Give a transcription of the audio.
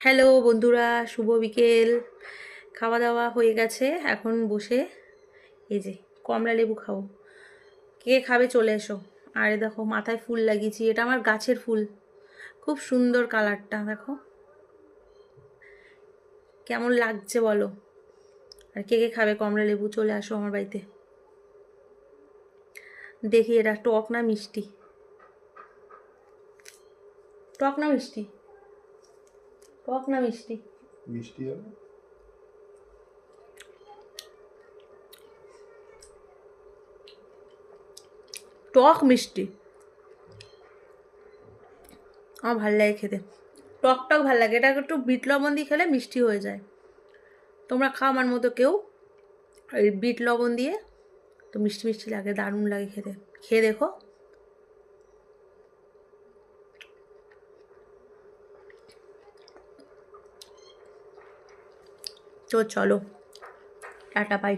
Hello বন্ধুরা, শুভ বিকেল। খাওয়া দাওয়া হয়ে গেছে, এখন বসে এই যে কমলা লেবু খাবো। কে খাবে চলে এসো। আর এ দেখো মাথায় ফুল লাগিয়েছি, এটা আমার গাছের ফুল, খুব সুন্দর কালারটা দেখো কেমন লাগছে বলো। আর কে কে খাবে কমলা লেবু চলে আসো আমার বাড়িতে। দেখি এটা টক না মিষ্টি, টক না মিষ্টি, টক না মিষ্টি, মিষ্টি হবে। টক মিষ্টি আমার ভাল লাগে খেতে। টক টক ভাল লাগে, এটা একটু বিট লবণ দিয়ে খেলে মিষ্টি হয়ে যায়। তোমরা খাও আমার মতো কেউ এই বিট লবণ দিয়ে, তো মিষ্টি মিষ্টি লাগে, দারুণ লাগে খেতে। খেয়ে দেখো। তো চলো, টাটা, বাই।